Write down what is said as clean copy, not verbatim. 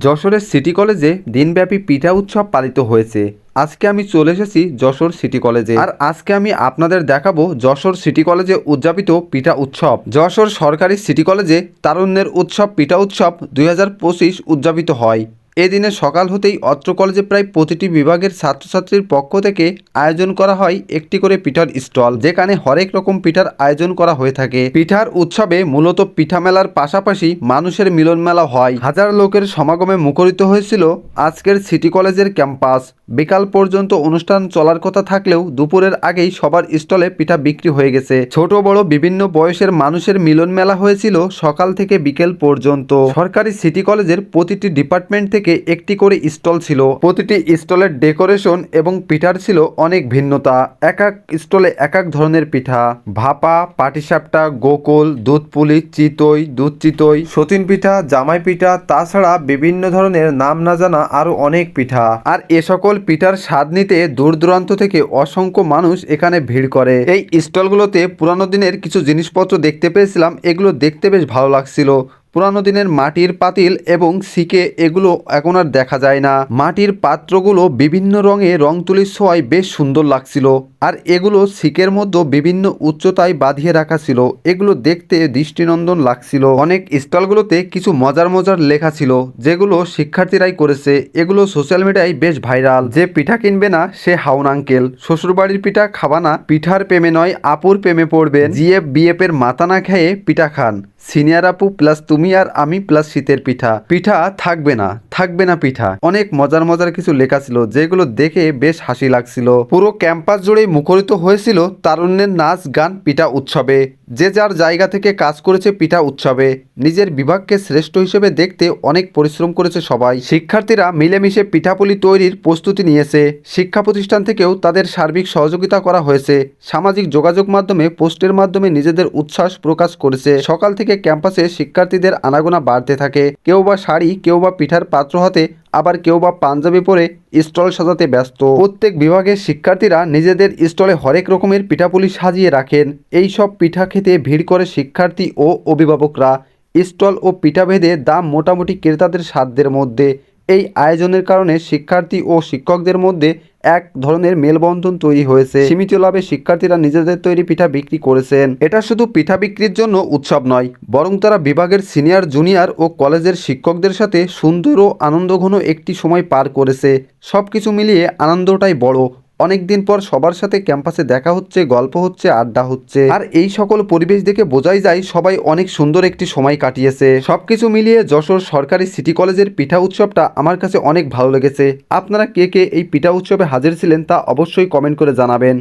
যশোরের সিটি কলেজে দিনব্যাপী পিঠা উৎসব পালিত হয়েছে। আজকে আমি চলে এসেছি যশোর সিটি কলেজে, আর আজকে আমি আপনাদের দেখাবো যশোর সিটি কলেজে উদযাপিত পিঠা উৎসব। যশোর সরকারি সিটি কলেজে তারুণ্যের উৎসব পিঠা উৎসব 2025 উদযাপিত হয়। এদিনে সকাল হতেই অত্র কলেজে প্রায় প্রতিটি বিভাগের ছাত্রছাত্রীর পক্ষ থেকে আয়োজন করা হয় একটি করে পিঠার স্টল, যেখানে হরেক রকম পিঠার আয়োজন করা হয়ে থাকে। পিঠার উৎসবে মূলত পিঠা মেলার পাশাপাশি মানুষের মিলন মেলা হয়। হাজার লোকের সমাগমে মুখরিত হয়েছিল আজকের সিটি কলেজের ক্যাম্পাস। বিকাল পর্যন্ত অনুষ্ঠান চলার কথা থাকলেও দুপুরের আগেই সবার স্টলে পিঠা বিক্রি হয়ে গেছে। ছোট বড় বিভিন্ন বয়সের মানুষের মিলন মেলা হয়েছিল সকাল থেকে বিকেল পর্যন্ত। সরকারি সিটি কলেজের প্রতিটি ডিপার্টমেন্ট থেকে একটি করে স্টল ছিল। প্রতিটি স্টলের ডেকোরেশন এবং পিঠার ছিল অনেক ভিন্নতা। এক এক স্টলে এক এক ধরনের পিঠা, ভাপা, পাটিসাপটা, গোকুল, দুধ পুলি, চিতই, দুধ চিতই, সতিন পিঠা, জামাই পিঠা, তাছাড়া বিভিন্ন ধরনের নাম না জানা আরো অনেক পিঠা। আর এ সকল পিঠার স্বাদ নিতে দূর দূরান্ত থেকে অসংখ্য মানুষ এখানে ভিড় করে। এই স্টলগুলোতে পুরানো দিনের কিছু জিনিসপত্র দেখতে পেয়েছিলাম, এগুলো দেখতে বেশ ভালো লাগছিল। পুরানো দিনের মাটির পাতিল এবং সিকে, এগুলো এখন আর দেখা যায় না। মাটির পাত্রগুলো বিভিন্ন রঙে রং তুলির ছোঁয়ায় বেশ সুন্দর লাগছিল। আর এগুলো সিকের মধ্যে বিভিন্ন উচ্চতায় বাঁধিয়ে রাখা ছিল, এগুলো দেখতে দৃষ্টিনন্দন লাগছিল। অনেক স্টলগুলোতে কিছু মজার মজার লেখা ছিল, যেগুলো শিক্ষার্থীরাই করেছে। এগুলো সোশ্যাল মিডিয়ায় বেশ ভাইরাল। যে পিঠা কিনবে না সে হাউন আঙ্কেল, শ্বশুরবাড়ির পিঠা খাবা না, পিঠার প্রেমে নয় আপুর প্রেমে পড়বেন, জিএফ বিএফ এর মাথা না খেয়ে পিঠা খান, সিনিয়র আপু প্লাস তুমি আর আমি প্লাস শীতের পিঠা, পিঠা থাকবে না, থাকবে না পিঠা। অনেক মজার মজার কিছু লেখা ছিল, যেগুলো দেখে বেশ হাসি লাগছিল। পুরো ক্যাম্পাস জুড়েই মুখরিত হয়েছিল তারুণ্যের নাচ গান পিঠা উৎসবে। যে যার জায়গা থেকে কাজ করেছে পিঠা উৎসবে। নিজের বিভাগকে শ্রেষ্ঠ হিসেবে দেখতে অনেক পরিশ্রম করেছে সবাই। শিক্ষার্থীরা মিলেমিশে পিঠাপুলি তৈরির প্রস্তুতি নিয়েছে। শিক্ষা প্রতিষ্ঠান থেকেও তাদের সার্বিক সহযোগিতা করা হয়েছে। সামাজিক যোগাযোগ মাধ্যমে পোস্টের মাধ্যমে নিজেদের উচ্ছ্বাস প্রকাশ করেছে। সকাল থেকে ক্যাম্পাসে শিক্ষার্থীদের আনাগোনা বাড়তে থাকে। কেউ বা শাড়ি, কেউ বা পিঠার পাত্র হাতে, আবার কেউ বা পাঞ্জাবি পরে স্টল সাজাতে ব্যস্ত। প্রত্যেক বিভাগের শিক্ষার্থীরা নিজেদের স্টলে হরেক রকমের পিঠাপুলি সাজিয়ে রাখেন। এই সব পিঠা খেতে ভিড় করে শিক্ষার্থী ও অভিভাবকরা। স্টল ও পিঠা ভেদে দাম মোটামুটি ক্রেতাদের সাধ্যের মধ্যে। এই আয়োজনের কারণে শিক্ষার্থী ও শিক্ষকদের মধ্যে এক ধরনের মেলবন্ধন তৈরি হয়েছে। সীমিত লাভে শিক্ষার্থীরা নিজেদের তৈরি পিঠা বিক্রি করেছেন। এটা শুধু পিঠা বিক্রির জন্য উৎসব নয়, বরং তারা বিভাগের সিনিয়র, জুনিয়র ও কলেজের শিক্ষকদের সাথে সুন্দর ও আনন্দঘন একটি সময় পার করেছে। সবকিছু মিলিয়ে আনন্দটাই বড়। অনেকদিন পর সবার সাথে ক্যাম্পাসে দেখা হচ্ছে, গল্প হচ্ছে, আড্ডা হচ্ছে। আর এই সকল পরিবেশ দেখে বোঝাই যায় সবাই অনেক সুন্দর একটি সময় কাটিয়েছে। সবকিছু মিলিয়ে যশোর সরকারি সিটি কলেজের পিঠা উৎসবটা আমার কাছে অনেক ভালো লেগেছে। আপনারা কে কে এই পিঠা উৎসবে হাজির ছিলেন তা অবশ্যই কমেন্ট করে জানাবেন।